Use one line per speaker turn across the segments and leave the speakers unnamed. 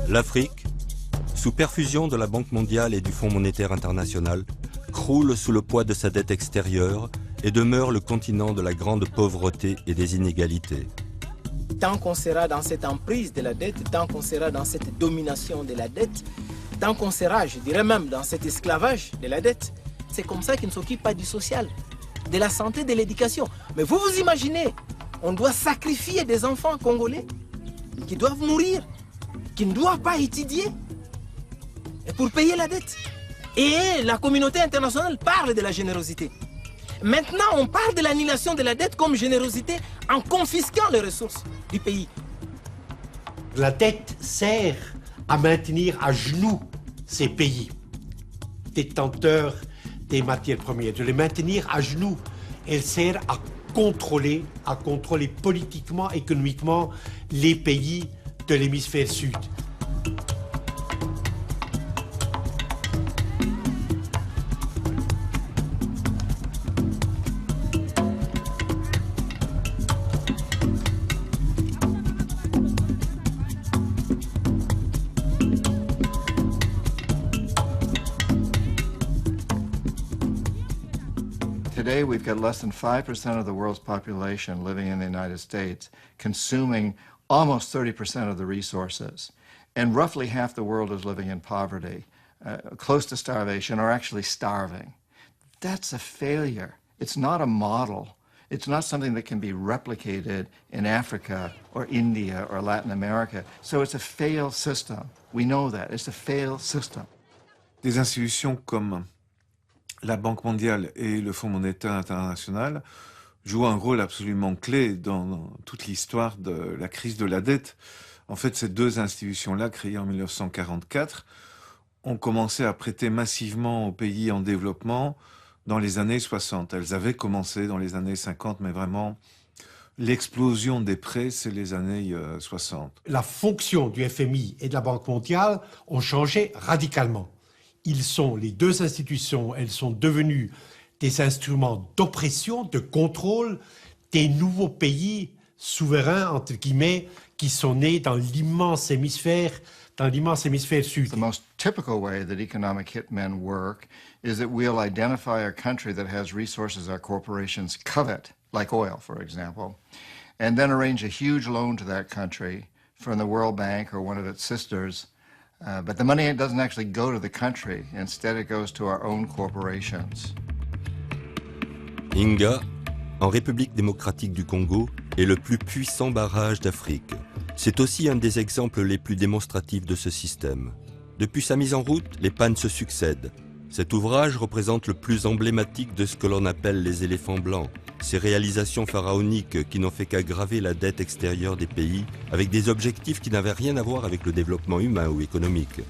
L'Afrique, sous perfusion de la Banque mondiale et du Fonds monétaire international, croule sous le poids de sa dette extérieure et demeure le continent de la grande pauvreté et des inégalités.
Tant qu'on sera dans cette emprise de la dette, tant qu'on sera dans cette domination de la dette, tant qu'on sera, je dirais même, dans cet esclavage de la dette, c'est comme ça qu'ils ne s'occupent pas du social, de la santé, de l'éducation. Mais vous vous imaginez, on doit sacrifier des enfants congolais qui doivent mourir, qui ne doivent pas étudier, et pour payer la dette. Et la communauté internationale parle de la générosité. Maintenant, on parle de l'annulation de la dette comme générosité en confisquant les ressources du pays.
La dette sert à maintenir à genoux ces pays détenteurs des matières premières, de les maintenir à genoux. Elle sert à contrôler politiquement, économiquement les pays de l'hémisphère sud.
Today, we've got less than 5% of the world's population living in the United States, consuming almost 30% of the resources. And roughly half the world is living in poverty, close to starvation, or actually starving. That's a failure. It's not a model. It's not something that can be replicated in Africa or India or Latin America. So it's a failed system. We know that. It's a failed system.
Des institutions comme la Banque mondiale et le Fonds monétaire international jouent un rôle absolument clé dans toute l'histoire de la crise de la dette. En fait, ces deux institutions-là, créées en 1944, ont commencé à prêter massivement aux pays en développement dans les années 60. Elles avaient commencé dans les années 50, mais vraiment, l'explosion des prêts, c'est les années 60.
La fonction du FMI et de la Banque mondiale ont changé radicalement. Les deux institutions, elles sont devenues des instruments d'oppression, de contrôle des nouveaux pays souverains, entre guillemets, qui sont nés dans l'immense hémisphère sud.
The most typical way that economic hitmen work is that we'll identify a country that has resources our corporations covet, like oil, for example, and then arrange a huge loan to that country from the World Bank or one of its sisters. But the money doesn't actually go to the country. Instead, it goes to our own corporations.
Inga, en République démocratique du Congo, est le plus puissant barrage d'Afrique. C'est aussi un des exemples les plus démonstratifs de ce système. Depuis sa mise en route, les pannes se succèdent. Cet ouvrage représente le plus emblématique de ce que l'on appelle les éléphants blancs, ces réalisations pharaoniques qui n'ont fait qu'aggraver la dette extérieure des pays avec des objectifs qui n'avaient rien à voir avec le développement humain ou économique,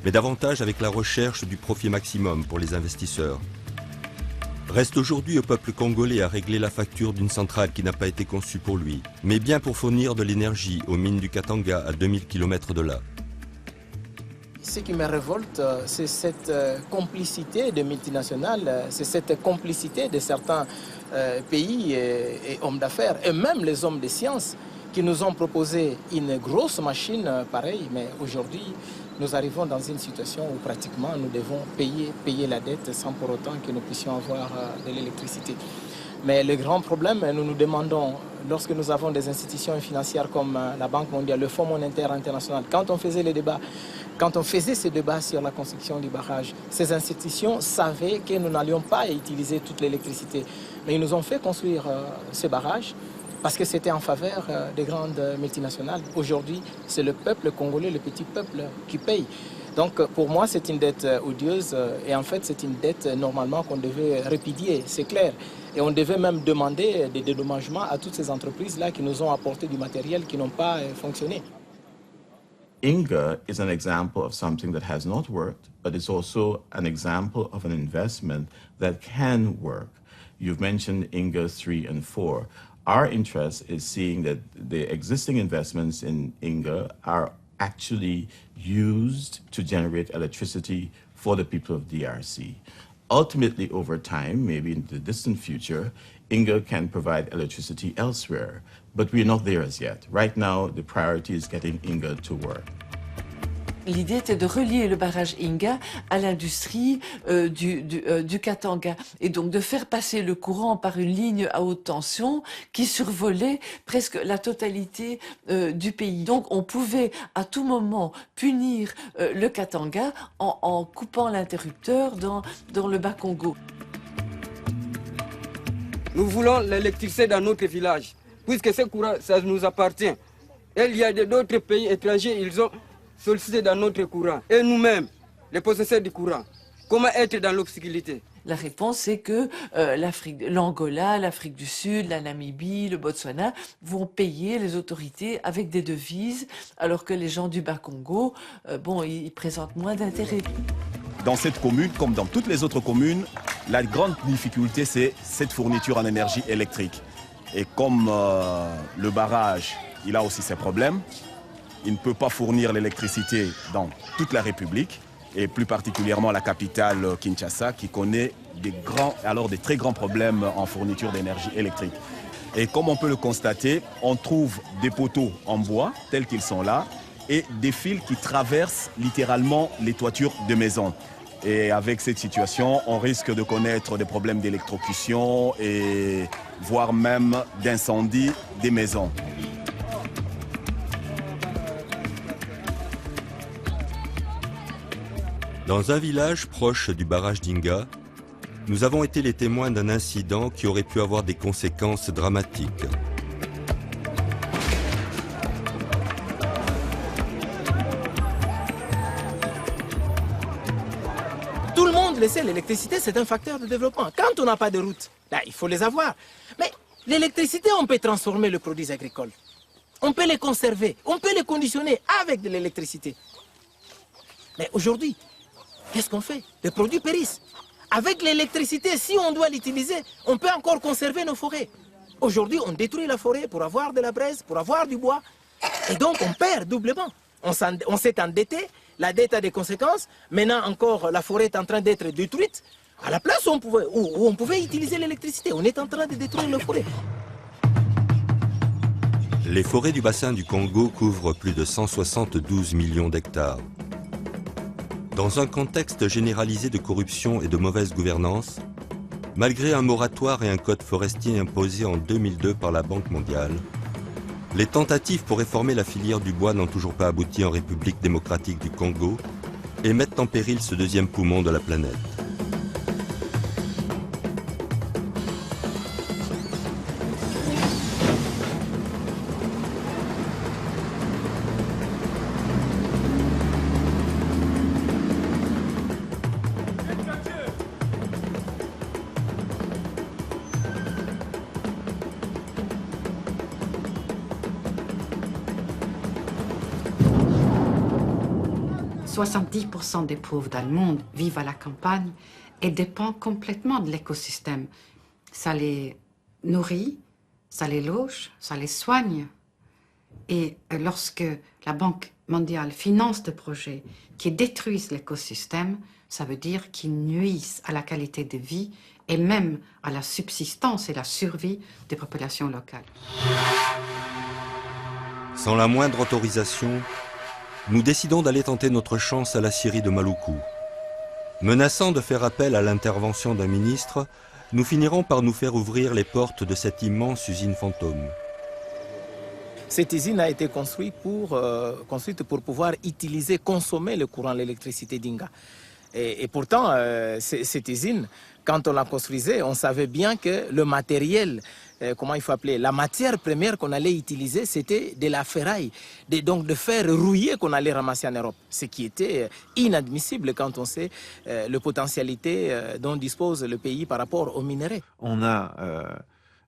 mais davantage avec la recherche du profit maximum pour les investisseurs. Reste aujourd'hui au peuple congolais à régler la facture d'une centrale qui n'a pas été conçue pour lui, mais bien pour fournir de l'énergie aux mines du Katanga à 2000 km de là.
Ce qui me révolte, c'est cette complicité des multinationales, c'est cette complicité de certains pays et hommes d'affaires, et même les hommes de sciences, qui nous ont proposé une grosse machine pareille, mais aujourd'hui, nous arrivons dans une situation où pratiquement nous devons payer la dette sans pour autant que nous puissions avoir de l'électricité. Mais le grand problème, nous nous demandons, lorsque nous avons des institutions financières comme la Banque mondiale, le Fonds monétaire international, quand on faisait ces débats sur la construction du barrage, ces institutions savaient que nous n'allions pas utiliser toute l'électricité. Mais ils nous ont fait construire ce barrage parce que c'était en faveur des grandes multinationales. Aujourd'hui, c'est le peuple congolais, le petit peuple, qui paye. Donc pour moi, c'est une dette odieuse et en fait, c'est une dette normalement qu'on devait répudier, c'est clair. Et on devait même demander des dédommagements à toutes ces entreprises-là qui nous ont apporté du matériel qui n'ont pas fonctionné.
Inga is an example of something that has not worked, but it's also an example of an investment that can work. You've mentioned Inga 3 and 4. Our interest is seeing that the existing investments in Inga are actually used to generate electricity for the people of DRC. Ultimately, over time, maybe in the distant future, Inga can provide electricity elsewhere, but we're not there as yet. Right now, the priority is getting Inga to work.
L'idée était de relier le barrage Inga à l'industrie du Katanga et donc de faire passer le courant par une ligne à haute tension qui survolait presque la totalité du pays. Donc on pouvait à tout moment punir le Katanga en coupant l'interrupteur dans le Bas-Congo.
Nous voulons l'électricité dans notre village, puisque ce courant, ça nous appartient. Et il y a d'autres pays étrangers, ils ont sollicité dans notre courant. Et nous-mêmes, les possesseurs du courant, comment être dans l'obscurité?
La réponse, c'est que l'Angola, l'Afrique du Sud, la Namibie, le Botswana vont payer les autorités avec des devises, alors que les gens du Bas-Congo, ils présentent moins d'intérêt.
Dans cette commune, comme dans toutes les autres communes, la grande difficulté, c'est cette fourniture en énergie électrique. Et comme le barrage, il a aussi ses problèmes, il ne peut pas fournir l'électricité dans toute la République, et plus particulièrement la capitale Kinshasa, qui connaît des très grands problèmes en fourniture d'énergie électrique. Et comme on peut le constater, on trouve des poteaux en bois, tels qu'ils sont là, et des fils qui traversent littéralement les toitures de maisons. Et avec cette situation, on risque de connaître des problèmes d'électrocution et voire même d'incendie des maisons.
Dans un village proche du barrage d'Inga, nous avons été les témoins d'un incident qui aurait pu avoir des conséquences dramatiques.
Tout le monde le sait, l'électricité c'est un facteur de développement. Quand on n'a pas de route, là, il faut les avoir. Mais l'électricité, on peut transformer les produits agricoles. On peut les conserver, on peut les conditionner avec de l'électricité. Mais aujourd'hui, qu'est-ce qu'on fait? Les produits périssent. Avec l'électricité, si on doit l'utiliser, on peut encore conserver nos forêts. Aujourd'hui, on détruit la forêt pour avoir de la braise, pour avoir du bois. Et donc, on perd doublement. On s'est endetté, la dette a des conséquences. Maintenant, encore, la forêt est en train d'être détruite. À la place où on pouvait utiliser l'électricité, on est en train de détruire la forêt.
Les forêts du bassin du Congo couvrent plus de 172 millions d'hectares. Dans un contexte généralisé de corruption et de mauvaise gouvernance, malgré un moratoire et un code forestier imposé en 2002 par la Banque mondiale, les tentatives pour réformer la filière du bois n'ont toujours pas abouti en République démocratique du Congo et mettent en péril ce deuxième poumon de la planète.
« 70% des pauvres dans le monde vivent à la campagne et dépendent complètement de l'écosystème. Ça les nourrit, ça les loge, ça les soigne. Et lorsque la Banque mondiale finance des projets qui détruisent l'écosystème, ça veut dire qu'ils nuisent à la qualité de vie et même à la subsistance et la survie des populations locales.
Sans la moindre autorisation, nous décidons d'aller tenter notre chance à la scierie de Maluku. Menaçant de faire appel à l'intervention d'un ministre, nous finirons par nous faire ouvrir les portes de cette immense usine fantôme.
Cette usine a été construite pour pouvoir utiliser, consommer le courant, l'électricité d'Inga. Et pourtant, cette usine, quand on la construisait, on savait bien que le matériel, la matière première qu'on allait utiliser, c'était de la ferraille, donc de fer rouillé qu'on allait ramasser en Europe. Ce qui était inadmissible quand on sait la potentialité dont dispose le pays par rapport aux minerais.
On a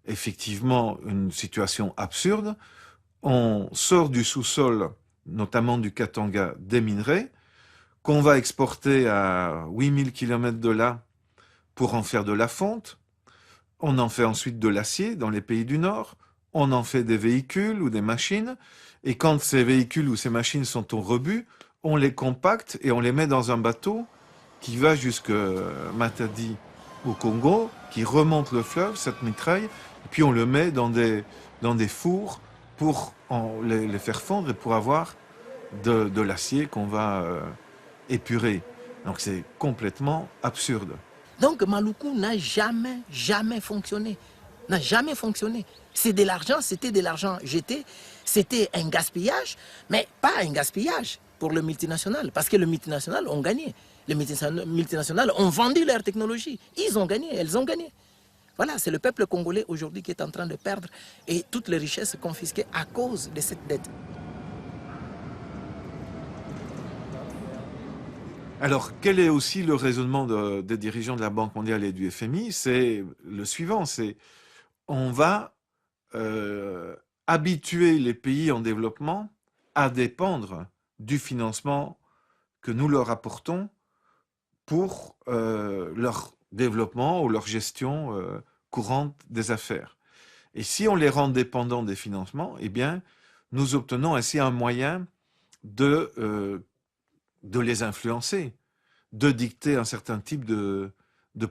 effectivement une situation absurde. On sort du sous-sol, notamment du Katanga, des minerais, qu'on va exporter à 8000 km de là pour en faire de la fonte. On en fait ensuite de l'acier dans les pays du Nord. On en fait des véhicules ou des machines. Et quand ces véhicules ou ces machines sont au rebut, on les compacte et on les met dans un bateau qui va jusqu'à Matadi au Congo, qui remonte le fleuve, cette mitraille, et puis on le met dans des fours pour les faire fondre et pour avoir de l'acier qu'on va épurer. Donc c'est complètement absurde.
Donc Maluku n'a jamais fonctionné. N'a jamais fonctionné. C'est de l'argent, c'était de l'argent jeté, c'était un gaspillage, mais pas un gaspillage pour le multinational, parce que les multinationales ont gagné. Les multinationales ont vendu leur technologie. Ils ont gagné, elles ont gagné. Voilà, c'est le peuple congolais aujourd'hui qui est en train de perdre et toutes les richesses confisquées à cause de cette dette.
Alors, quel est aussi le raisonnement des dirigeants de la Banque mondiale et du FMI? C'est le suivant, c'est on va habituer les pays en développement à dépendre du financement que nous leur apportons pour leur développement ou leur gestion courante des affaires. Et si on les rend dépendants des financements, eh bien, nous obtenons ainsi un moyen de les influencer, de dicter un certain type de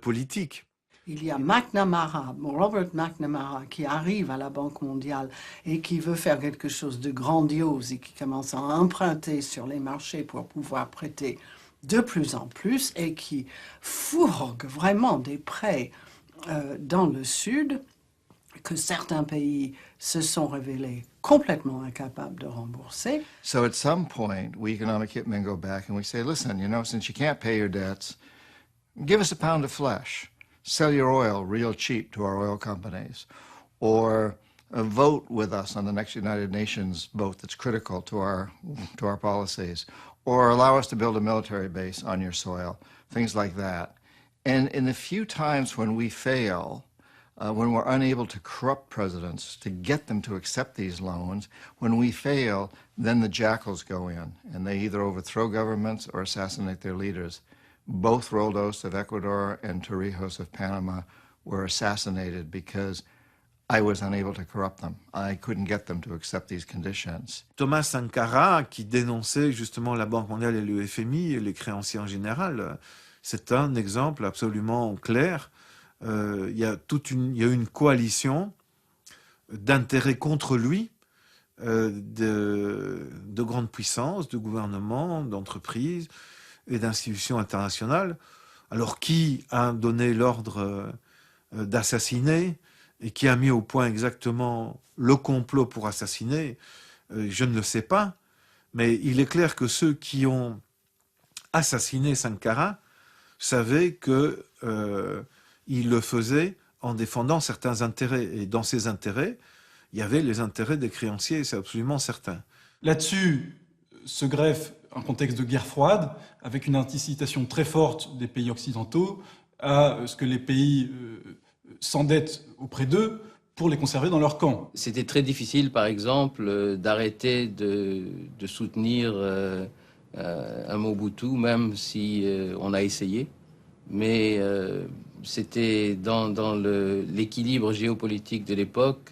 politique.
Il y a McNamara, Robert McNamara, qui arrive à la Banque mondiale et qui veut faire quelque chose de grandiose et qui commence à emprunter sur les marchés pour pouvoir prêter de plus en plus et qui fourgue vraiment des prêts dans le Sud que certains pays se sont révélés complètement incapables de rembourser.
So at some point, we economic hitmen go back and we say, listen, you know, since you can't pay your debts, give us a pound of flesh. Sell your oil real cheap to our oil companies. Or vote with us on the next United Nations vote that's critical to our policies. Or allow us to build a military base on your soil. Things like that. And in the few times when we fail, when we're unable to corrupt presidents, to get them to accept these loans, when we fail, then the jackals go in, and they either overthrow governments or assassinate their leaders. Both Roldos of Ecuador and Torrijos of Panama were assassinated because I was unable to corrupt them. I couldn't get them to accept these conditions.
Thomas Sankara, qui dénonçait justement la Banque mondiale et le FMI et les créanciers en général, c'est un exemple absolument clair. Il y a une coalition d'intérêts contre lui, de grandes puissances, de gouvernements, d'entreprises et d'institutions internationales. Alors, qui a donné l'ordre d'assassiner et qui a mis au point exactement le complot pour assassiner, je ne le sais pas, mais il est clair que ceux qui ont assassiné Sankara savaient que il le faisait en défendant certains intérêts. Et dans ces intérêts, il y avait les intérêts des créanciers, c'est absolument certain.
Là-dessus se greffe un contexte de guerre froide, avec une incitation très forte des pays occidentaux à ce que les pays s'endettent auprès d'eux pour les conserver dans leur camp.
C'était très difficile, par exemple, d'arrêter de soutenir un Mobutu, même si on a essayé. Mais c'était dans l'équilibre géopolitique de l'époque,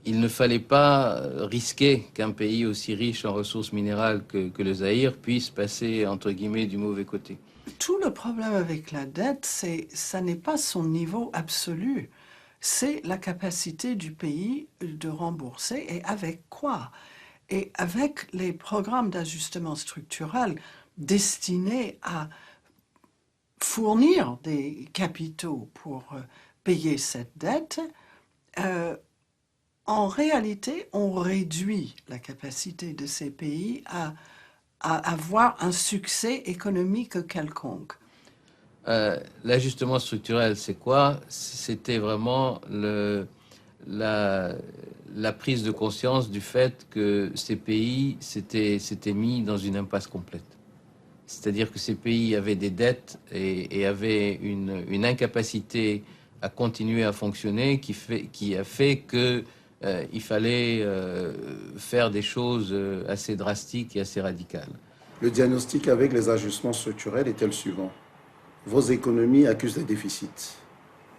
il ne fallait pas risquer qu'un pays aussi riche en ressources minérales que le Zaïre puisse passer, entre guillemets, du mauvais côté.
Tout le problème avec la dette, ça n'est pas son niveau absolu, c'est la capacité du pays de rembourser et avec quoi. Et avec les programmes d'ajustement structurel destinés à fournir des capitaux pour payer cette dette, en réalité, on réduit la capacité de ces pays à avoir un succès économique quelconque.
L'ajustement structurel, c'est quoi? C'était vraiment la prise de conscience du fait que ces pays s'étaient mis dans une impasse complète. C'est-à-dire que ces pays avaient des dettes et avaient une incapacité à continuer à fonctionner qui a fait que il fallait faire des choses assez drastiques et assez radicales.
Le diagnostic avec les ajustements structurels était le suivant. Vos économies accusent des déficits.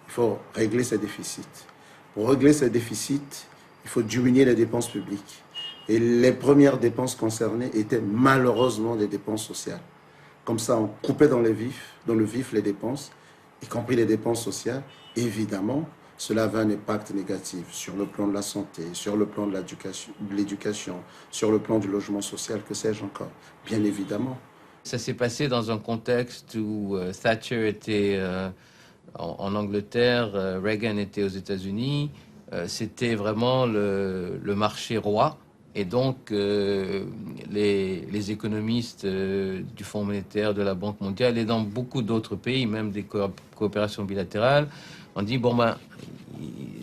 Il faut régler ces déficits. Pour régler ces déficits, il faut diminuer les dépenses publiques. Et les premières dépenses concernées étaient malheureusement des dépenses sociales. Comme ça, on coupait dans le vif les dépenses, y compris les dépenses sociales. Évidemment, cela avait un impact négatif sur le plan de la santé, sur le plan de l'éducation, sur le plan du logement social, que sais-je encore, bien évidemment.
Ça s'est passé dans un contexte où Thatcher était en Angleterre, Reagan était aux États-Unis. C'était vraiment le marché roi. Et donc, les économistes du Fonds monétaire, de la Banque mondiale et dans beaucoup d'autres pays, même des coopérations bilatérales, on dit, bon ben,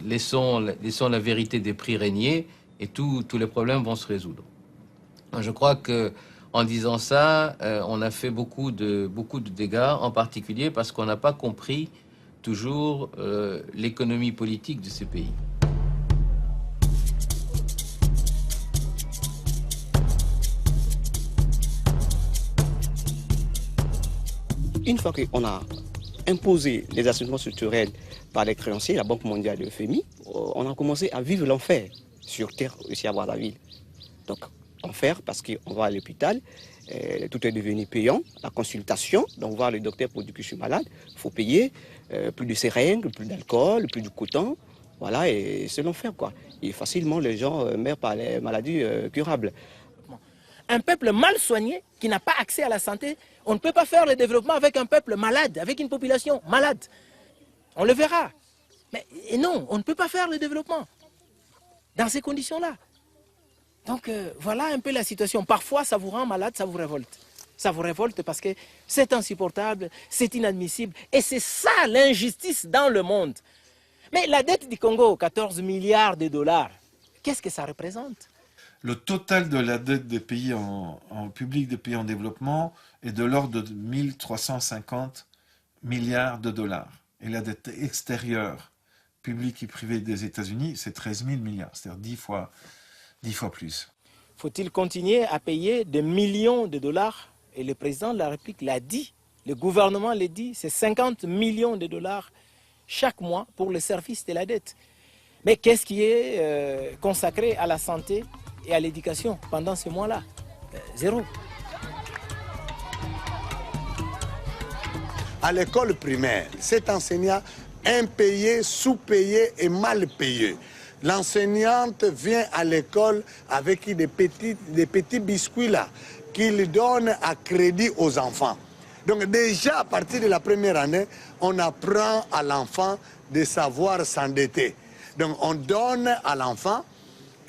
laissons la vérité des prix régner et tous les problèmes vont se résoudre. Je crois que en disant ça, on a fait beaucoup de dégâts, en particulier parce qu'on n'a pas compris toujours l'économie politique de ces pays.
Une fois qu'on a imposé les ajustements structurels par les créanciers, la Banque mondiale et le FMI, on a commencé à vivre l'enfer sur Terre, ici à Brazzaville. Donc, enfer parce qu'on va à l'hôpital, tout est devenu payant, la consultation, donc voir le docteur pour dire que je suis malade, il faut payer, plus de seringues, plus d'alcool, plus de coton, voilà, et c'est l'enfer quoi. Et facilement les gens meurent par les maladies curables.
Un peuple mal soigné, qui n'a pas accès à la santé, on ne peut pas faire le développement avec un peuple malade, avec une population malade. On le verra. Mais et non, on ne peut pas faire le développement dans ces conditions-là. Donc voilà un peu la situation. Parfois, ça vous rend malade, ça vous révolte. Ça vous révolte parce que c'est insupportable, c'est inadmissible. Et c'est ça l'injustice dans le monde. Mais la dette du Congo, 14 milliards de dollars, qu'est-ce que ça représente?
Le total de la dette des pays en public, des pays en développement, est de l'ordre de 1350 milliards de dollars. Et la dette extérieure, publique et privée des États-Unis, c'est 13 000 milliards, c'est-à-dire 10 fois plus.
Faut-il continuer à payer des millions de dollars? Et le président de la République l'a dit, le gouvernement l'a dit, c'est 50 millions de dollars chaque mois pour le service de la dette. Mais qu'est-ce qui est consacré à la santé et à l'éducation pendant ce mois-là? Zéro.
À l'école primaire, cet enseignant impayé, sous-payé et mal payé. L'enseignante vient à l'école avec des petits biscuits là qu'il donne à crédit aux enfants. Donc déjà à partir de la première année, on apprend à l'enfant de savoir s'endetter. Donc on donne à l'enfant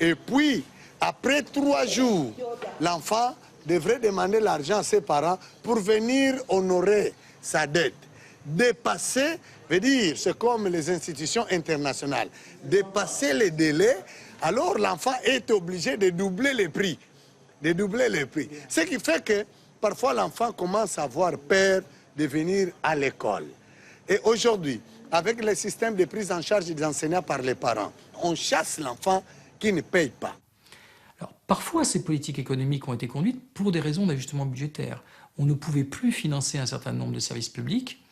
et puis après 3 jours, l'enfant devrait demander l'argent à ses parents pour venir honorer sa dette. Dépasser, veut dire, c'est comme les institutions internationales. Dépasser les délais, alors l'enfant est obligé de doubler les prix. De doubler les prix. Ce qui fait que parfois l'enfant commence à avoir peur de venir à l'école. Et aujourd'hui, avec le système de prise en charge des enseignants par les parents, on chasse l'enfant qui ne paye pas.
Alors, parfois, ces politiques économiques ont été conduites pour des raisons d'ajustement budgétaire. On ne pouvait plus financer un certain nombre de services publics,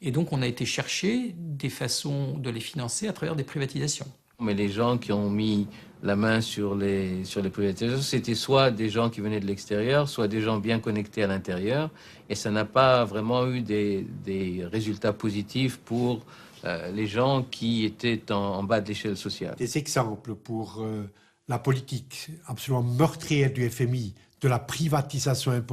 et donc on a été chercher des façons de les financer à travers des privatisations.
Mais les gens qui ont mis la main sur les privatisations, c'était soit des gens qui venaient de l'extérieur, soit des gens bien connectés à l'intérieur, et ça n'a pas vraiment eu des résultats positifs pour les gens qui étaient en bas de l'échelle sociale.
Des exemples pour la politique absolument meurtrière du FMI, de la privatisation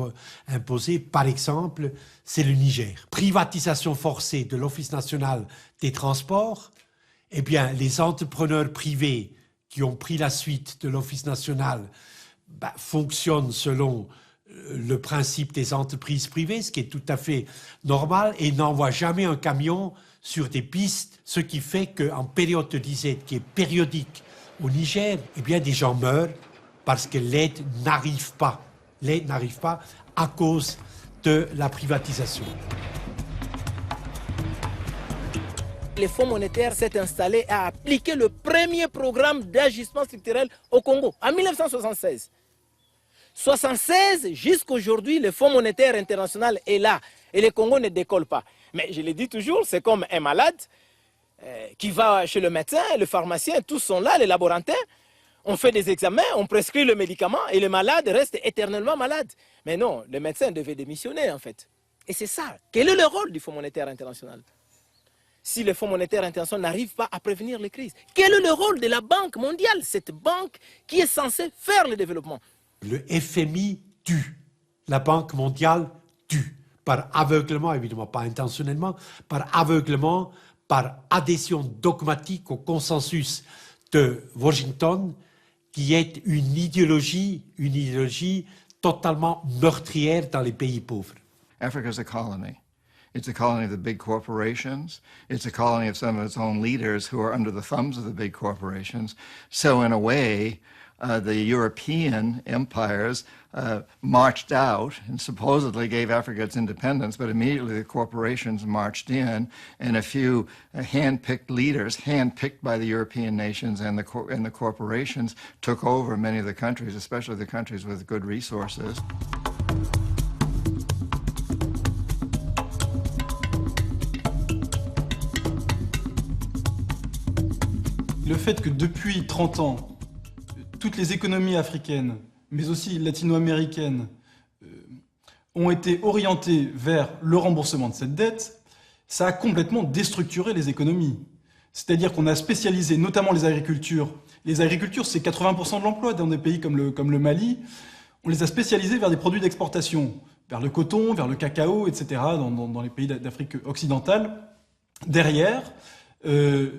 imposée, par exemple, c'est le Niger. Privatisation forcée de l'Office national des transports. Eh bien, les entrepreneurs privés qui ont pris la suite de l'Office national fonctionnent selon le principe des entreprises privées, ce qui est tout à fait normal, et n'envoient jamais un camion sur des pistes, ce qui fait qu'en période de disette qui est périodique au Niger, eh bien, des gens meurent parce que l'aide n'arrive pas. L'aide n'arrive pas à cause de la privatisation.
Le Fonds monétaire s'est installé à appliquer le premier programme d'ajustement structurel au Congo en 1976. 1976 jusqu'à aujourd'hui, le Fonds monétaire international est là et le Congo ne décolle pas. Mais je le dis toujours, c'est comme un malade qui va chez le médecin, le pharmacien, tous sont là, les laborantins. On fait des examens, on prescrit le médicament et le malade reste éternellement malade. Mais non, le médecin devait démissionner en fait. Et c'est ça. Quel est le rôle du Fonds monétaire international? si le Fonds monétaire international n'arrive pas à prévenir les crises? Quel est le rôle de la Banque mondiale, cette banque qui est censée faire le développement?
Le FMI tue, la Banque mondiale tue, par aveuglement, évidemment pas intentionnellement, par aveuglement, par adhésion dogmatique au consensus de Washington, qui est une idéologie totalement meurtrière dans les pays pauvres.
Africa is a colony. It's a colony of the big corporations. It's a colony of some of its own leaders who are under the thumbs of the big corporations. So in a way, the European empires marched out and supposedly gave Africa its independence, but immediately the corporations marched in, and a few hand-picked leaders, hand-picked by the European nations and the corporations, took over many of the countries, especially the countries with good resources.
Le fait que depuis 30 ans, toutes les économies africaines, mais aussi latino-américaines, ont été orientées vers le remboursement de cette dette, ça a complètement déstructuré les économies. C'est-à-dire qu'on a spécialisé notamment les agricultures. Les agricultures, c'est 80% de l'emploi dans des pays comme le Mali. On les a spécialisées vers des produits d'exportation, vers le coton, vers le cacao, etc., dans les pays d'Afrique occidentale. Derrière,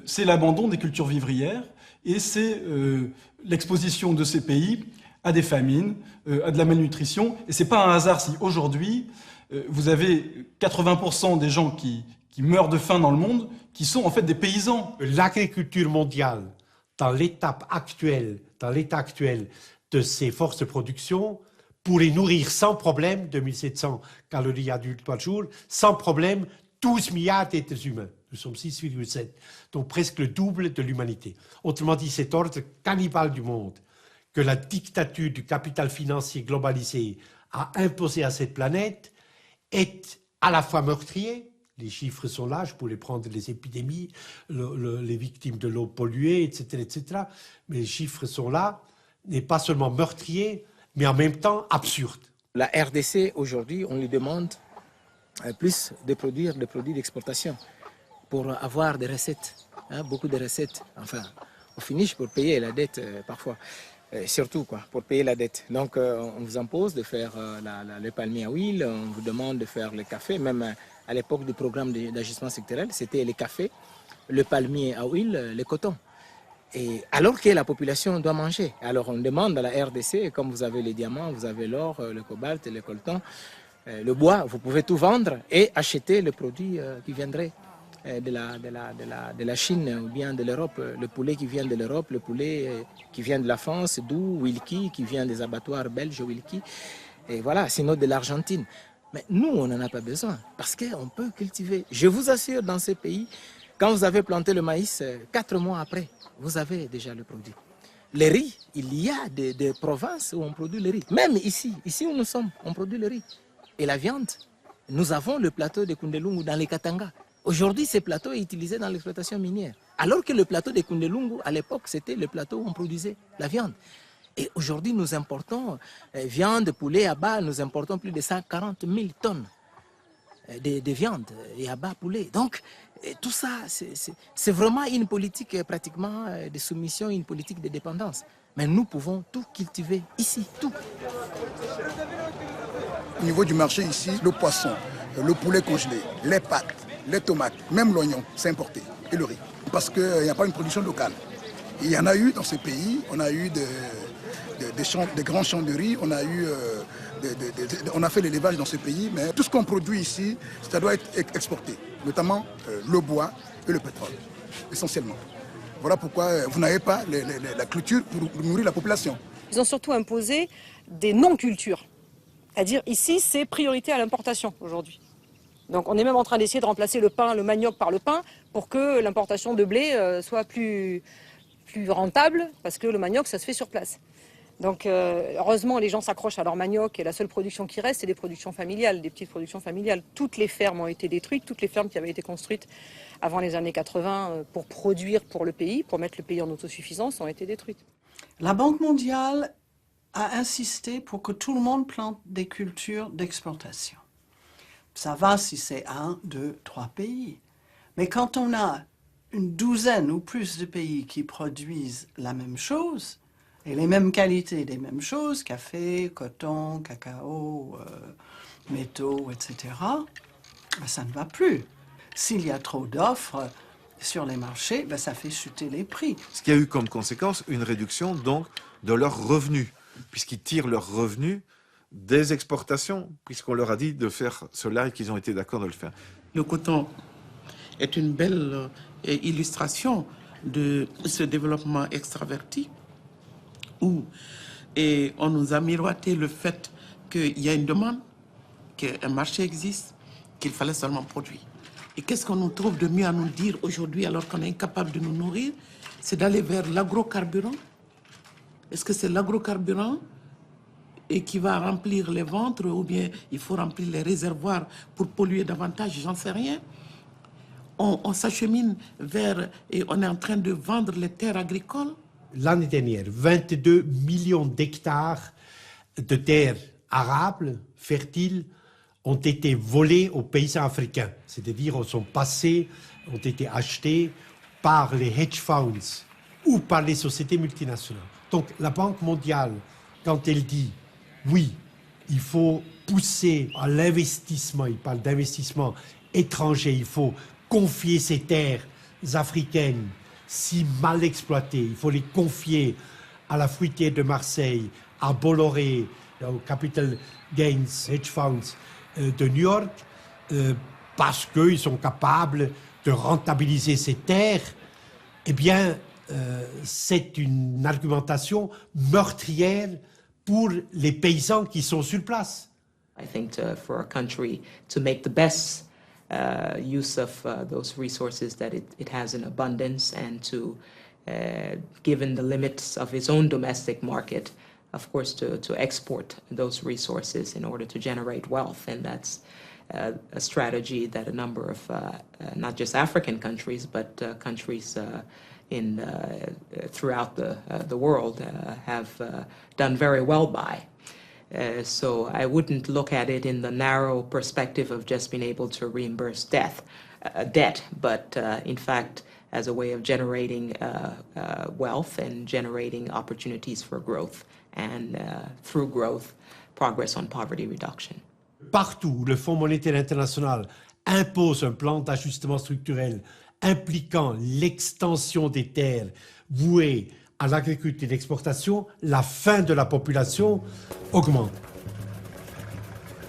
c'est l'abandon des cultures vivrières et c'est l'exposition de ces pays à des famines, à de la malnutrition. Et c'est pas un hasard si aujourd'hui, vous avez 80% des gens qui meurent de faim dans le monde qui sont en fait des paysans.
L'agriculture mondiale, dans l'état actuel de ses forces de production, pourrait nourrir sans problème 2700 calories adultes par jour, sans problème 12 milliards d'êtres humains. Nous sommes 6,7, donc presque le double de l'humanité. Autrement dit, cet ordre cannibale du monde que la dictature du capital financier globalisé a imposé à cette planète est à la fois meurtrier, les chiffres sont là, je pourrais prendre les épidémies, les victimes de l'eau polluée, etc., mais les chiffres sont là, n'est pas seulement meurtrier, mais en même temps absurde.
La RDC, aujourd'hui, on lui demande plus de produire des produits d'exportation pour avoir des recettes, beaucoup de recettes, enfin, au finish pour payer la dette parfois, surtout pour payer la dette. Donc on vous impose de faire le palmier à huile, on vous demande de faire le café, même à l'époque du programme d'ajustement sectoriel, c'était le café, le palmier à huile, le coton. Et alors que la population doit manger. Alors on demande à la RDC, comme vous avez les diamants, vous avez l'or, le cobalt, le coltan, le bois, vous pouvez tout vendre et acheter le produit qui viendrait de la Chine ou bien de l'Europe, le poulet qui vient de l'Europe, le poulet qui vient de la France, d'où Wilkie, qui vient des abattoirs belges Wilkie, et voilà, sinon de l'Argentine. Mais nous, on n'en a pas besoin, parce qu'on peut cultiver. Je vous assure, dans ces pays, quand vous avez planté le maïs, 4 mois après, vous avez déjà le produit. Le riz, il y a des provinces où on produit le riz. Même ici où nous sommes, on produit le riz. Et la viande, nous avons le plateau de Kundelungu dans les Katanga. Aujourd'hui, ce plateau est utilisé dans l'exploitation minière. Alors que le plateau de Kundelungu, à l'époque, c'était le plateau où on produisait la viande. Et aujourd'hui, nous importons viande, poulet, abats, nous importons plus de 140 000 tonnes de viande et abats, poulet. Donc, tout ça, c'est vraiment une politique pratiquement de soumission, une politique de dépendance. Mais nous pouvons tout cultiver ici, tout.
Au niveau du marché ici, le poisson, le poulet congelé, les pâtes, les tomates, même l'oignon, c'est importé, et le riz. Parce qu'il n'y a pas une production locale. Il y en a eu dans ces pays, on a eu des grands champs de riz, on a fait l'élevage dans ces pays, mais tout ce qu'on produit ici, ça doit être exporté, notamment le bois et le pétrole, essentiellement. Voilà pourquoi vous n'avez pas la culture pour nourrir la population.
Ils ont surtout imposé des non-cultures. C'est-à-dire ici, c'est priorité à l'importation aujourd'hui. Donc on est même en train d'essayer de remplacer le manioc par le pain pour que l'importation de blé soit plus rentable, parce que le manioc, ça se fait sur place. Donc heureusement, les gens s'accrochent à leur manioc et la seule production qui reste, c'est des productions familiales, des petites productions familiales. Toutes les fermes ont été détruites, toutes les fermes qui avaient été construites avant les années 80 pour produire pour le pays, pour mettre le pays en autosuffisance, ont été détruites.
La Banque mondiale a insisté pour que tout le monde plante des cultures d'exportation. Ça va si c'est 1, 2, 3 pays. Mais quand on a une douzaine ou plus de pays qui produisent la même chose, et les mêmes qualités des mêmes choses, café, coton, cacao, métaux, etc., ben ça ne va plus. S'il y a trop d'offres sur les marchés, ben ça fait chuter les prix.
Ce qui a eu comme conséquence une réduction donc de leurs revenus, puisqu'ils tirent leurs revenus des exportations, puisqu'on leur a dit de faire cela et qu'ils ont été d'accord de le faire.
Le coton est une belle illustration de ce développement extraverti où on nous a miroité le fait qu'il y a une demande, qu'un marché existe, qu'il fallait seulement produire. Et qu'est-ce qu'on nous trouve de mieux à nous dire aujourd'hui alors qu'on est incapable de nous nourrir? C'est d'aller vers l'agrocarburant. Est-ce que c'est l'agrocarburant et qui va remplir les ventres ou bien il faut remplir les réservoirs pour polluer davantage? J'en sais rien. On s'achemine vers et on est en train de vendre les terres agricoles.
L'année dernière, 22 millions d'hectares de terres arables, fertiles, ont été volés aux paysans africains. C'est-à-dire, ont été achetés par les hedge funds ou par les sociétés multinationales. Donc, la Banque mondiale, quand elle dit « oui, il faut pousser à l'investissement », il parle d'investissement étranger, il faut confier ces terres africaines si mal exploitées, il faut les confier à la fruitière de Marseille, à Bolloré, au Capital Gains Hedge Funds de New York, parce qu'ils sont capables de rentabiliser ces terres, eh bien, c'est une argumentation meurtrière pour les paysans qui sont sur place.
I think for a country to make the best use of those resources that it has in abundance and to, given the limits of its own domestic market, of course, to export those resources in order to generate wealth. And that's a strategy that a number of not just African countries, but countries throughout the world have done very well by. So I wouldn't look at it in the narrow perspective of just being able to reimburse debt, but in fact as a way of generating wealth and generating opportunities for growth and through growth, progress on poverty reduction.
Partout où le Fonds monétaire international impose un plan d'ajustement structurel impliquant l'extension des terres vouées à l'agriculture et l'exportation, la faim de la population augmente.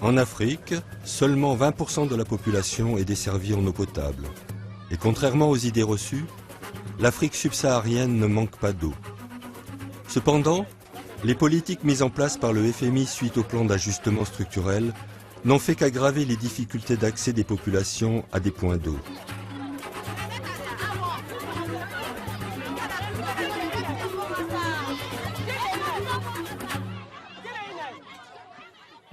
En Afrique, seulement 20% de la population est desservie en eau potable. Et contrairement aux idées reçues, l'Afrique subsaharienne ne manque pas d'eau. Cependant, les politiques mises en place par le FMI suite au plan d'ajustement structurel n'ont fait qu'aggraver les difficultés d'accès des populations à des points d'eau.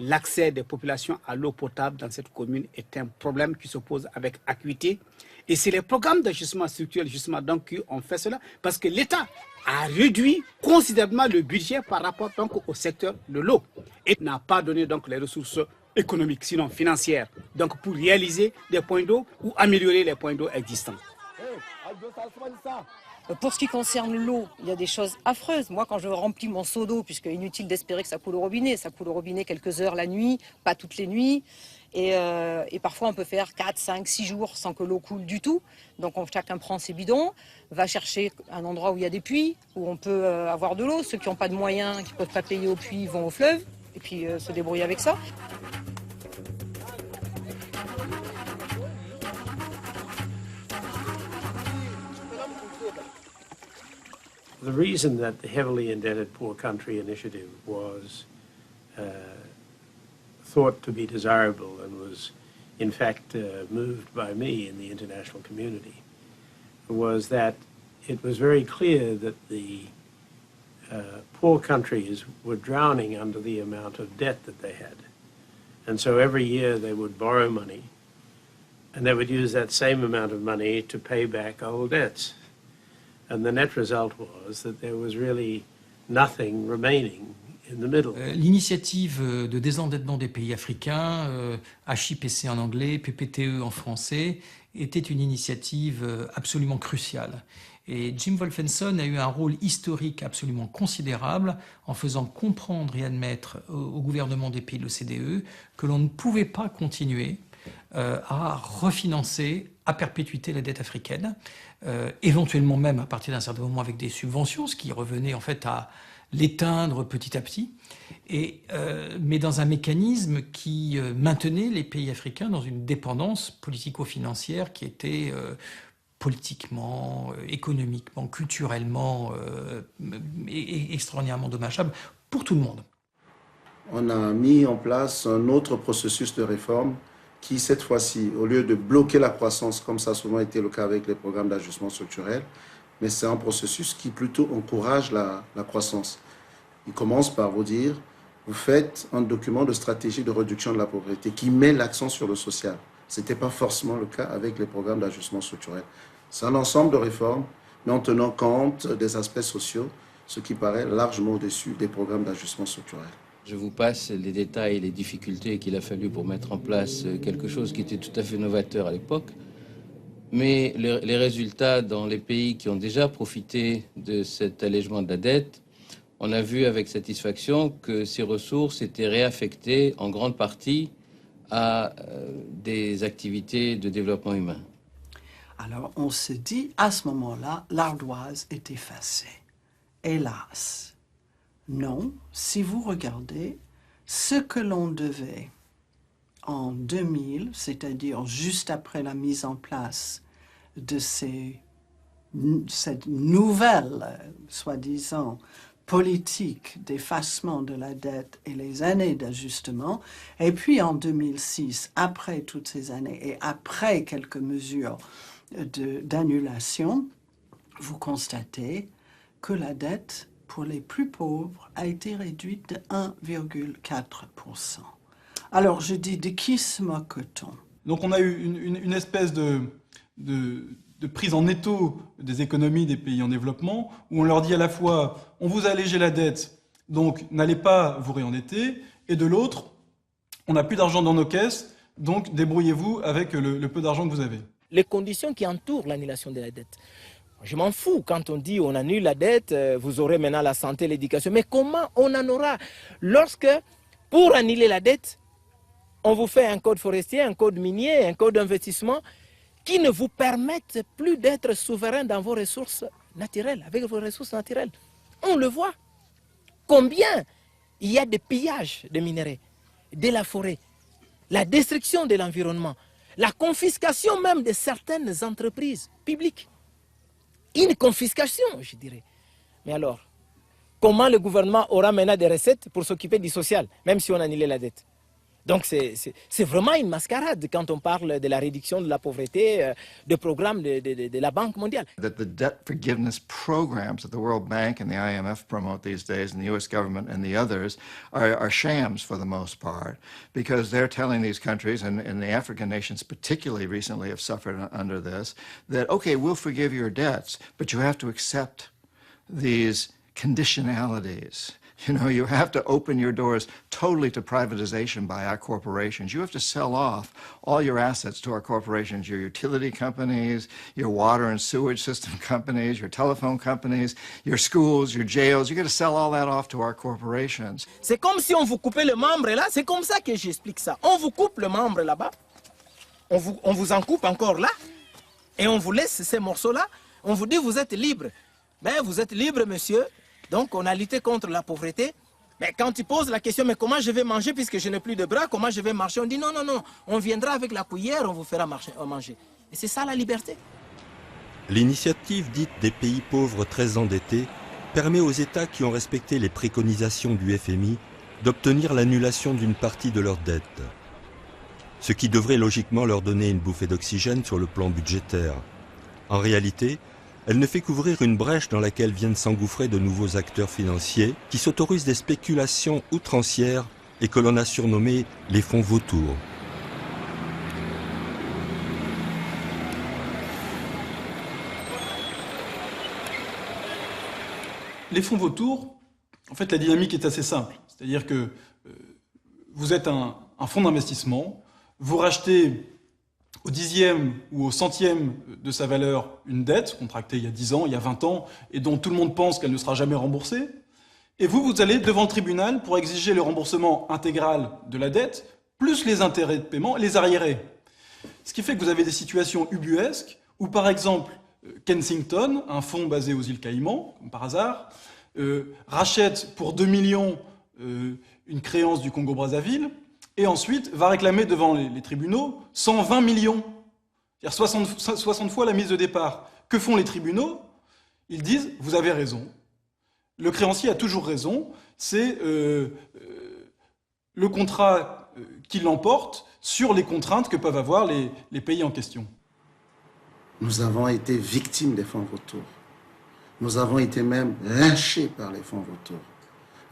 L'accès des populations à l'eau potable dans cette commune est un problème qui se pose avec acuité. Et c'est les programmes d'ajustement structurel justement donc qui ont fait cela parce que l'État a réduit considérablement le budget par rapport donc au secteur de l'eau et n'a pas donné donc les ressources économiques, sinon financières, donc pour réaliser des points d'eau ou améliorer les points d'eau existants.
Pour ce qui concerne l'eau, il y a des choses affreuses. Moi, quand je remplis mon seau d'eau, puisque inutile d'espérer que ça coule au robinet, ça coule au robinet quelques heures la nuit, pas toutes les nuits. Et parfois, on peut faire 4, 5, 6 jours sans que l'eau coule du tout. Donc, chacun prend ses bidons, va chercher un endroit où il y a des puits, où on peut avoir de l'eau. Ceux qui n'ont pas de moyens, qui ne peuvent pas payer au puits, vont au fleuve, et puis se débrouiller avec ça.
The reason that the Heavily Indebted Poor Country Initiative was thought to be desirable and was in fact moved by me in the international community was that it was very clear that the poor countries were drowning under the amount of debt that they had. And so every year they would borrow money and they would use that same amount of money to pay back old debts. And the net result was that there was really nothing remaining in the middle.
L'initiative de désendettement des pays africains, HIPC en anglais, PPTE en français, était une initiative absolument cruciale. Et Jim Wolfensohn a eu un rôle historique absolument considérable en faisant comprendre et admettre au gouvernement des pays de l'OCDE que l'on ne pouvait pas continuer à refinancer à perpétuité la dette africaine, éventuellement même à partir d'un certain moment avec des subventions, ce qui revenait en fait à l'éteindre petit à petit, mais dans un mécanisme qui maintenait les pays africains dans une dépendance politico-financière qui était politiquement, économiquement, culturellement extraordinairement dommageable pour tout le monde.
On a mis en place un autre processus de réforme qui, cette fois-ci, au lieu de bloquer la croissance, comme ça a souvent été le cas avec les programmes d'ajustement structurel, mais c'est un processus qui plutôt encourage la croissance. Il commence par vous dire, vous faites un document de stratégie de réduction de la pauvreté qui met l'accent sur le social. Ce n'était pas forcément le cas avec les programmes d'ajustement structurel. C'est un ensemble de réformes, mais en tenant compte des aspects sociaux, ce qui paraît largement au-dessus des programmes d'ajustement structurel.
Je vous passe les détails et les difficultés qu'il a fallu pour mettre en place quelque chose qui était tout à fait novateur à l'époque. Mais les résultats dans les pays qui ont déjà profité de cet allègement de la dette, on a vu avec satisfaction que ces ressources étaient réaffectées en grande partie à des activités de développement humain.
Alors on se dit, à ce moment-là, l'ardoise est effacée. Hélas. Non, si vous regardez ce que l'on devait en 2000, c'est-à-dire juste après la mise en place de cette nouvelle, soi-disant, politique d'effacement de la dette et les années d'ajustement, et puis en 2006, après toutes ces années et après quelques mesures d'annulation, vous constatez que la dette pour les plus pauvres a été réduite de 1,4%. Alors je dis, de qui se moque-t-on?
Donc on a eu une espèce de prise en étau des économies des pays en développement, où on leur dit à la fois, on vous a allégé la dette, donc n'allez pas vous réendetter, et de l'autre, on n'a plus d'argent dans nos caisses, donc débrouillez-vous avec le peu d'argent que vous avez.
Les conditions qui entourent l'annulation de la dette. Je m'en fous quand on dit on annule la dette, vous aurez maintenant la santé, l'éducation. Mais comment on en aura lorsque, pour annuler la dette, on vous fait un code forestier, un code minier, un code d'investissement qui ne vous permettent plus d'être souverain dans vos ressources naturelles, avec vos ressources naturelles. On le voit. Combien il y a de pillages de minerais, de la forêt, la destruction de l'environnement, la confiscation même de certaines entreprises publiques. Une confiscation, je dirais. Mais alors, comment le gouvernement aura maintenant des recettes pour s'occuper du social, même si on annulait la dette? Donc c'est vraiment une mascarade quand on parle de la réduction de la pauvreté, de programmes de la Banque mondiale.
That the debt forgiveness programs that the World Bank and the IMF promote these days, and the US government and the others, are shams for the most part, because they're telling these countries, and the African nations particularly recently have suffered under this, that, okay, we'll forgive your debts, but you have to accept these conditionalities. You know, you have to open your doors totally to privatization by our corporations. You have to sell off all your assets to our corporations, your utility companies, your water and sewage system companies, your telephone companies, your schools, your jails. You got to sell all that off to our corporations.
C'est comme si on vous coupait le membre là, c'est comme ça que j'explique ça. On vous coupe le membre là-bas, on vous en coupe encore là, et on vous laisse ces morceaux-là, on vous dit vous êtes libre. Ben vous êtes libre, monsieur. Donc, on a lutté contre la pauvreté. Mais quand tu poses la question, mais comment je vais manger puisque je n'ai plus de bras, comment je vais marcher? On dit non, non, non, on viendra avec la cuillère, on vous fera manger. Et c'est ça la liberté.
L'initiative dite des pays pauvres très endettés permet aux États qui ont respecté les préconisations du FMI d'obtenir l'annulation d'une partie de leurs dettes. Ce qui devrait logiquement leur donner une bouffée d'oxygène sur le plan budgétaire. En réalité, elle ne fait qu'ouvrir une brèche dans laquelle viennent s'engouffrer de nouveaux acteurs financiers qui s'autorisent des spéculations outrancières et que l'on a surnommés les fonds vautours.
Les fonds vautours, en fait, la dynamique est assez simple. C'est-à-dire que vous êtes un fonds d'investissement, vous rachetez au 10e ou au 100e de sa valeur une dette contractée il y a 10 ans, il y a 20 ans, et dont tout le monde pense qu'elle ne sera jamais remboursée. Et vous allez devant le tribunal pour exiger le remboursement intégral de la dette, plus les intérêts de paiement et les arriérés. Ce qui fait que vous avez des situations ubuesques où, par exemple, Kensington, un fonds basé aux îles Caïmans, comme par hasard, rachète pour 2 millions une créance du Congo-Brazzaville, et ensuite va réclamer devant les tribunaux 120 millions, c'est-à-dire 60 fois la mise de départ. Que font les tribunaux? Ils disent « vous avez raison ». Le créancier a toujours raison, c'est le contrat qui l'emporte sur les contraintes que peuvent avoir les pays en question.
Nous avons été victimes des fonds vautours. Nous avons été même lynchés par les fonds vautours.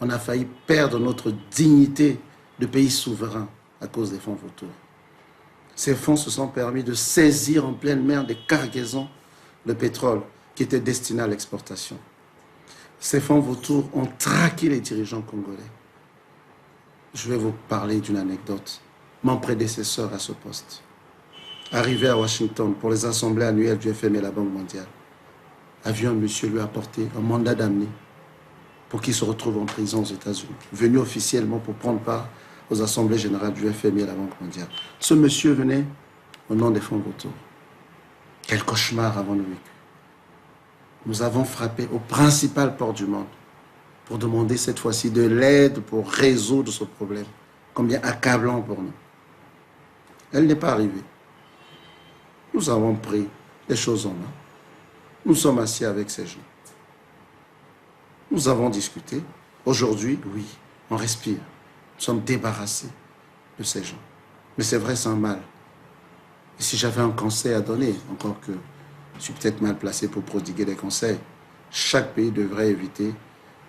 On a failli perdre notre dignité de pays souverain à cause des fonds vautours. Ces fonds se sont permis de saisir en pleine mer des cargaisons de pétrole qui étaient destinées à l'exportation. Ces fonds vautours ont traqué les dirigeants congolais. Je vais vous parler d'une anecdote. Mon prédécesseur à ce poste, arrivé à Washington pour les assemblées annuelles du FMI et la Banque mondiale, a vu un monsieur lui apporter un mandat d'amener pour qu'il se retrouve en prison aux États-Unis, venu officiellement pour prendre part aux assemblées générales du FMI et la Banque mondiale. Ce monsieur venait au nom des fonds vautours. Quel cauchemar avons-nous vécu. Nous avons frappé au principal port du monde pour demander cette fois-ci de l'aide pour résoudre ce problème, combien accablant pour nous. Elle n'est pas arrivée. Nous avons pris les choses en main. Nous sommes assis avec ces gens. Nous avons discuté. Aujourd'hui, oui, on respire. Nous sommes débarrassés de ces gens. Mais c'est vrai, c'est un mal. Et si j'avais un conseil à donner, encore que je suis peut-être mal placé pour prodiguer des conseils, chaque pays devrait éviter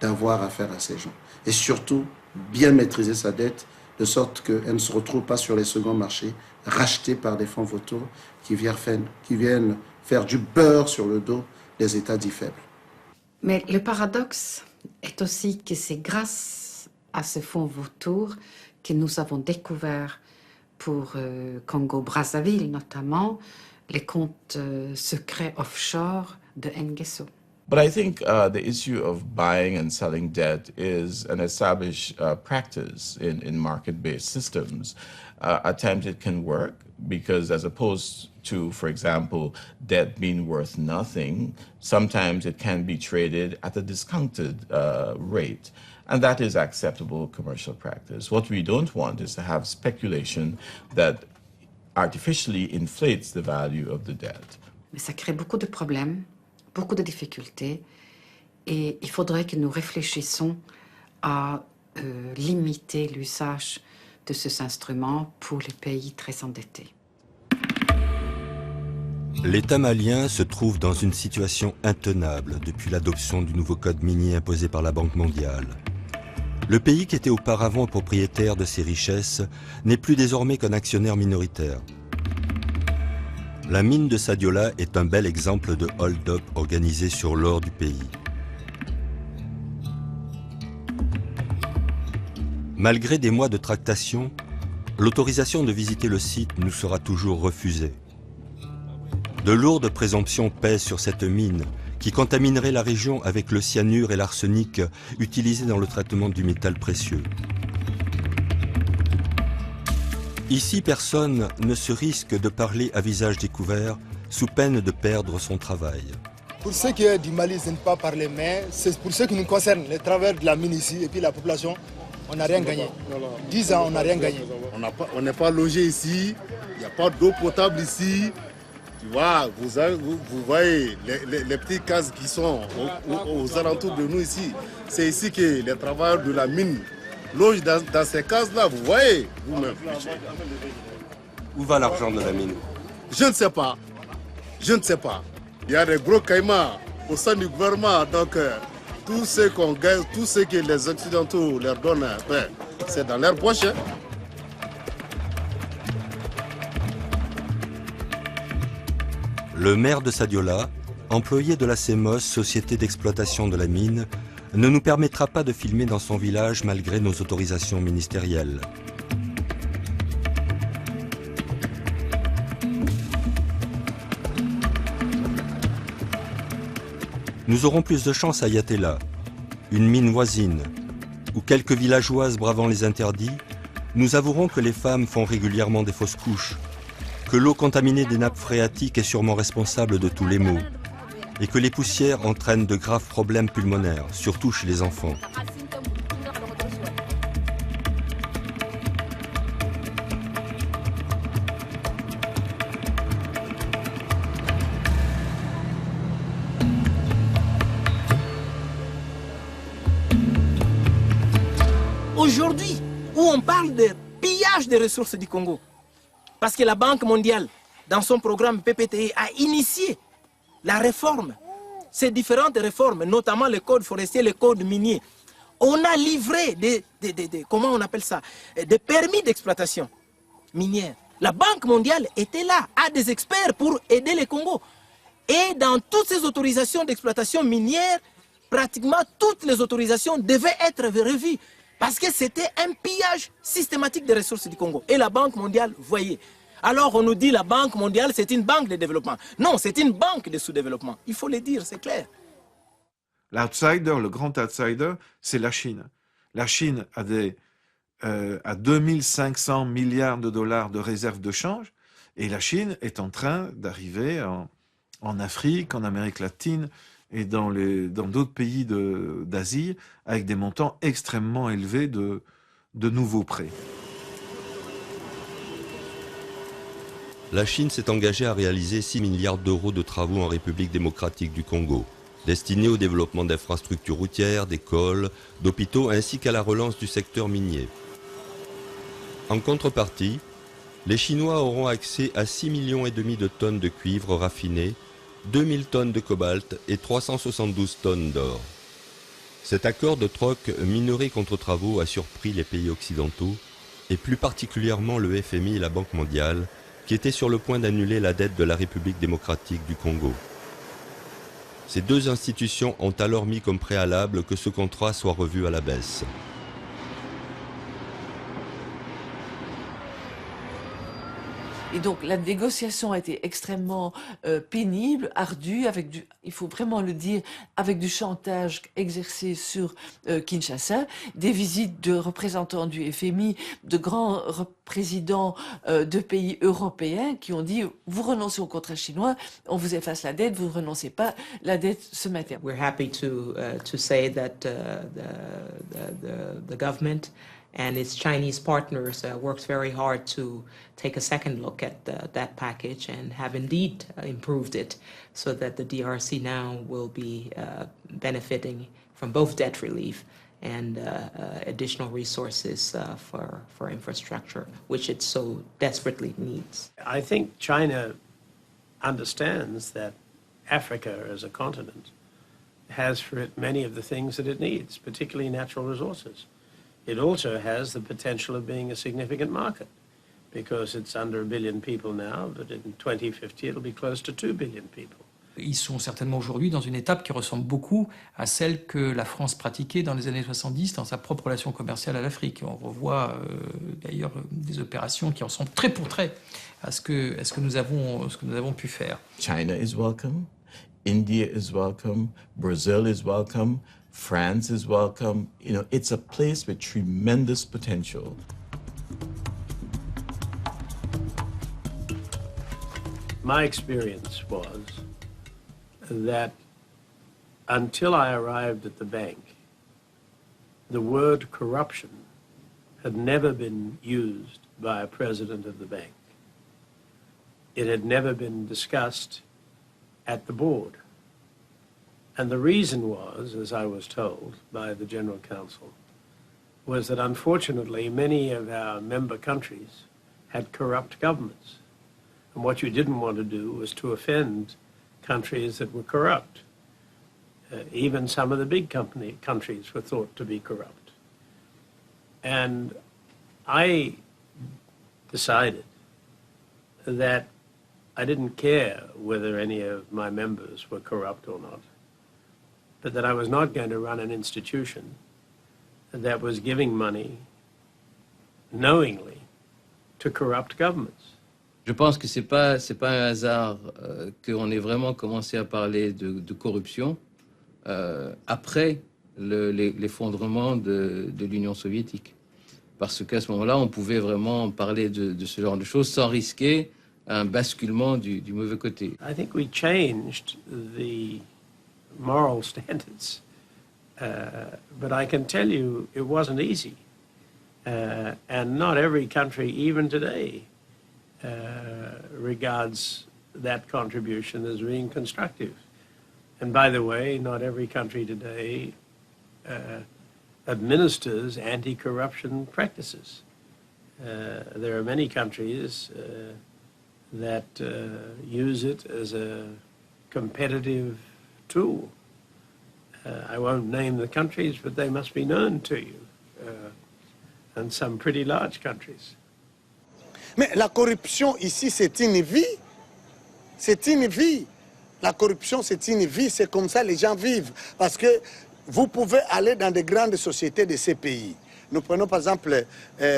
d'avoir affaire à ces gens. Et surtout, bien maîtriser sa dette, de sorte qu'elle ne se retrouve pas sur les seconds marchés, rachetée par des fonds vautours qui viennent faire du beurre sur le dos des États dits faibles.
Mais le paradoxe est aussi que c'est grâce à ce fonds vautour que nous avons découvert pour Congo-Brazzaville notamment les comptes secrets offshore de Nguesso.
But I think the issue of buying and selling debt is an established practice in market-based systems. At times it can work because as opposed to, for example, debt being worth nothing, sometimes it can be traded at a discounted rate. And that is acceptable commercial practice. What we don't want is to have speculation that artificially inflates the value of the debt.
Mais ça crée beaucoup de problèmes, beaucoup de difficultés, et il faudrait que nous réfléchissions à limiter l'usage de ces instruments pour les pays très endettés.
L'État malien se trouve dans une situation intenable depuis l'adoption du nouveau code minier imposé par la Banque mondiale. Le pays qui était auparavant propriétaire de ses richesses n'est plus désormais qu'un actionnaire minoritaire. La mine de Sadiola est un bel exemple de hold-up organisé sur l'or du pays. Malgré des mois de tractation, l'autorisation de visiter le site nous sera toujours refusée. De lourdes présomptions pèsent sur cette mine qui contaminerait la région avec le cyanure et l'arsenic utilisés dans le traitement du métal précieux. Ici, personne ne se risque de parler à visage découvert sous peine de perdre son travail.
Pour ce qui est du Mali, ce n'est pas parler, mais c'est pour ce qui nous concerne, les travailleurs de la mine ici et puis la population, on n'a rien gagné. 10 ans, on n'a rien gagné.
On n'est pas logé ici, il n'y a pas d'eau potable ici. Tu vois, vous voyez les petites cases qui sont aux alentours de nous ici. C'est ici que les travailleurs de la mine logent dans ces cases-là, vous voyez vous-même.
Où va l'argent de la mine?
Je ne sais pas. Je ne sais pas. Il y a des gros caïmans au sein du gouvernement, donc tout ce qu'on gagne, tout ce que les Occidentaux leur donnent, c'est dans leur poche. Hein.
Le maire de Sadiola, employé de la CEMOS, Société d'exploitation de la mine, ne nous permettra pas de filmer dans son village malgré nos autorisations ministérielles. Nous aurons plus de chance à Yatela, une mine voisine, où quelques villageoises bravant les interdits, nous avouerons que les femmes font régulièrement des fausses couches, que l'eau contaminée des nappes phréatiques est sûrement responsable de tous les maux, et que les poussières entraînent de graves problèmes pulmonaires, surtout chez les enfants.
Aujourd'hui, où on parle de pillage des ressources du Congo, parce que la Banque mondiale, dans son programme PPTE, a initié la réforme, ces différentes réformes, notamment le code forestier, le code minier. On a livré comment on appelle ça, des permis d'exploitation minière. La Banque mondiale était là, a des experts pour aider le Congo. Et dans toutes ces autorisations d'exploitation minière, pratiquement toutes les autorisations devaient être revues. Parce que c'était un pillage systématique des ressources du Congo. Et la Banque mondiale voyait. Alors on nous dit la Banque mondiale, c'est une banque de développement. Non, c'est une banque de sous-développement. Il faut le dire, c'est clair.
L'outsider, le grand outsider, c'est la Chine. La Chine a 2500 milliards de dollars de réserves de change. Et la Chine est en train d'arriver en Afrique, en Amérique latine, et dans d'autres pays d'Asie, avec des montants extrêmement élevés de nouveaux prêts.
La Chine s'est engagée à réaliser 6 milliards d'euros de travaux en République démocratique du Congo, destinés au développement d'infrastructures routières, d'écoles, d'hôpitaux, ainsi qu'à la relance du secteur minier. En contrepartie, les Chinois auront accès à 6,5 millions de tonnes de cuivre raffiné, 2000 tonnes de cobalt et 372 tonnes d'or. Cet accord de troc minerai contre travaux a surpris les pays occidentaux, et plus particulièrement le FMI et la Banque mondiale, qui étaient sur le point d'annuler la dette de la République démocratique du Congo. Ces deux institutions ont alors mis comme préalable que ce contrat soit revu à la baisse.
Et donc la négociation a été extrêmement pénible, ardue, il faut vraiment le dire, avec du chantage exercé sur Kinshasa, des visites de représentants du FMI, de grands présidents de pays européens qui ont dit « vous renoncez au contrat chinois, on vous efface la dette, vous ne renoncez pas, la dette se maintient ».
We're happy to say that the government and its Chinese partners worked very hard to take a second look at that package and have indeed improved it so that the DRC now will be benefiting from both debt relief and additional resources for infrastructure, which it so desperately needs.
I think China understands that Africa as a continent has for it many of the things that it needs, particularly natural resources. It also has the potential of being a significant market because it's under 1 billion people now, but in 2050 it'll be close to 2 billion people.
Ils sont certainement aujourd'hui dans une étape qui ressemble beaucoup à celle que la France pratiquait dans les années 70 dans sa propre relation commerciale à l'Afrique. On revoit d'ailleurs des opérations qui ressemblent trait pour trait à ce que nous avons pu faire.
China is welcome, India is welcome, Brazil is welcome, France is welcome. You know, it's a place with tremendous potential.
My experience was that until I arrived at the bank, the word corruption had never been used by a president of the bank. It had never been discussed at the board. And the reason was, as I was told by the General Counsel, was that unfortunately many of our member countries had corrupt governments. And what you didn't want to do was to offend countries that were corrupt. Even some of the big countries were thought to be corrupt. And I decided that I didn't care whether any of my members were corrupt or not, but that I was not going to run an institution that was giving money knowingly to corrupt governments.
Je pense que c'est pas un hasard qu'on ait vraiment commencé à parler de corruption après l'effondrement de l'Union soviétique. Parce qu'à ce moment-là, on pouvait vraiment parler de ce genre de choses sans risquer un basculement du mauvais côté.
I think we changed the moral standards, but I can tell you it wasn't easy. And not every country, even today, regards that contribution as being constructive. And by the way, not every country today administers anti-corruption practices. There are many countries that use it as a competitive tool. I won't name the countries, but they must be known to you, and some pretty large countries.
Mais la corruption ici, c'est une vie. C'est une vie. La corruption, c'est une vie. C'est comme ça les gens vivent. Parce que vous pouvez aller dans de grandes sociétés de ces pays. Nous prenons par exemple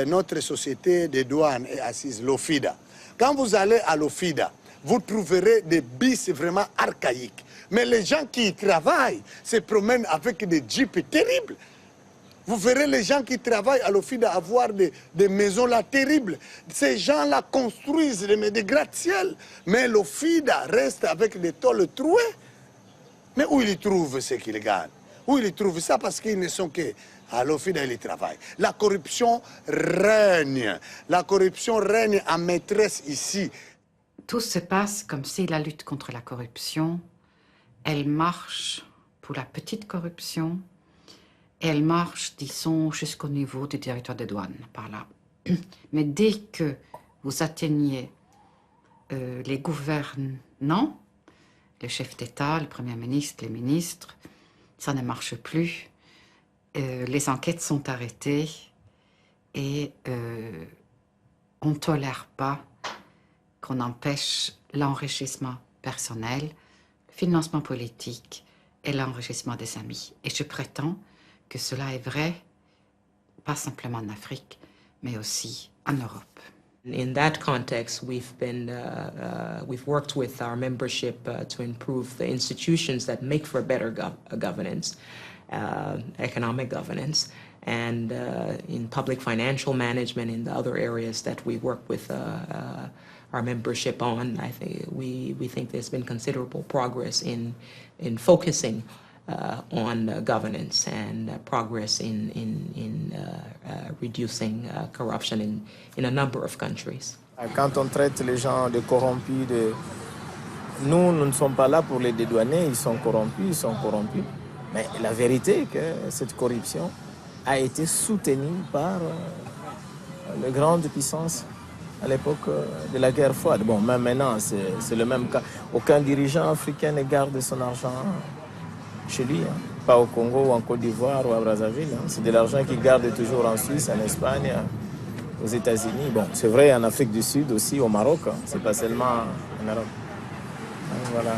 notre société de douane est assise, l'OFIDA. Quand vous allez à l'OFIDA, vous trouverez des bis vraiment archaïques. Mais les gens qui y travaillent se promènent avec des jeeps terribles. Vous verrez les gens qui travaillent à l'OFIDA avoir des maisons là terribles. Ces gens-là construisent des gratte-ciel. Mais l'OFIDA reste avec des tôles trouées. Mais où ils trouvent ce qu'ils gagnent? Où ils trouvent ça? Parce qu'ils ne sont que à l'OFIDA, ils travaillent. La corruption règne. La corruption règne en maîtresse ici.
Tout se passe comme si la lutte contre la corruption, elle marche pour la petite corruption, elle marche, disons, jusqu'au niveau du directeur des douanes, par là. Mais dès que vous atteignez les gouvernants, le chef d'État, le Premier ministre, les ministres, ça ne marche plus. Les enquêtes sont arrêtées et on ne tolère pas qu'on empêche l'enrichissement personnel, le financement politique et l'enrichissement des amis. Et je prétends que cela est vrai, pas simplement en Afrique, mais aussi en Europe.
In that context, we've worked with our membership to improve the institutions that make for better governance, economic governance, and in public financial management, in the other areas that we work with our membership on. I think we think there's been considerable progress in focusing on governance and progress in reducing corruption in a number of countries.
Quand on traite les gens de corrompus, nous ne sommes pas là pour les dédouaner, ils sont corrompus. Mais la vérité est que cette corruption a été soutenue par les grandes puissances à l'époque de la guerre froide. Bon, même maintenant, c'est le même cas. Aucun dirigeant africain ne garde son argent chez lui, hein. Pas au Congo ou en Côte d'Ivoire ou à Brazzaville. Hein. C'est de l'argent qu'il garde toujours en Suisse, en Espagne, aux États-Unis. Bon, c'est vrai en Afrique du Sud aussi, au Maroc. Hein. C'est pas seulement en Europe. Donc, voilà.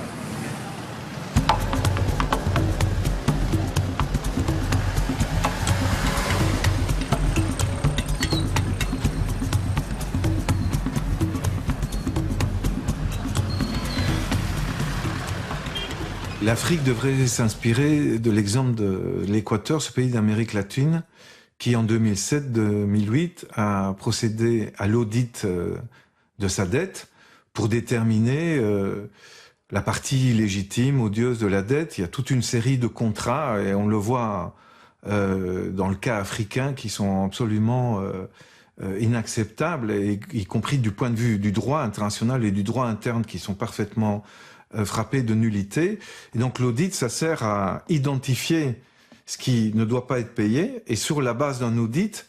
L'Afrique devrait s'inspirer de l'exemple de l'Équateur, ce pays d'Amérique latine, qui en 2007-2008 a procédé à l'audit de sa dette pour déterminer la partie illégitime, odieuse de la dette. Il y a toute une série de contrats, et on le voit dans le cas africain, qui sont absolument inacceptables, y compris du point de vue du droit international et du droit interne, qui sont parfaitement frappé de nullité. Et donc l'audit, ça sert à identifier ce qui ne doit pas être payé, et sur la base d'un audit,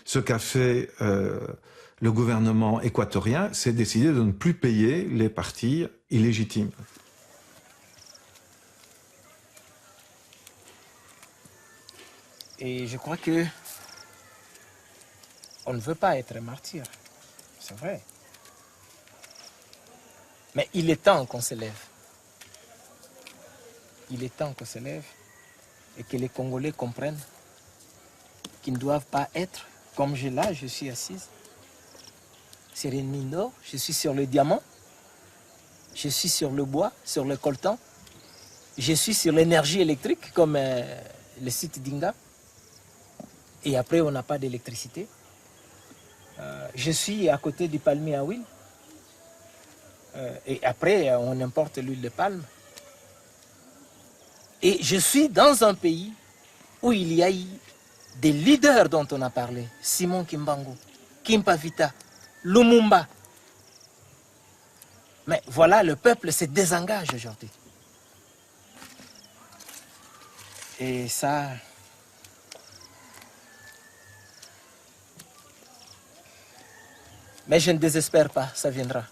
ce qu'a fait le gouvernement équatorien, c'est décider de ne plus payer les parties illégitimes.
Et je crois que on ne veut pas être martyr, c'est vrai. Mais il est temps qu'on se lève. Il est temps qu'on se lève et que les Congolais comprennent qu'ils ne doivent pas être comme je suis assise sur une mine d'or, je suis sur le diamant, je suis sur le bois, sur le coltan. Je suis sur l'énergie électrique comme le site d'Inga. Et après, on n'a pas d'électricité. Je suis à côté du palmier à huile. Et après, on importe l'huile de palme. Et je suis dans un pays où il y a eu des leaders dont on a parlé. Simon Kimbangu, Kimpavita, Lumumba. Mais voilà, le peuple se désengage aujourd'hui. Et ça... Mais je ne désespère pas, ça viendra.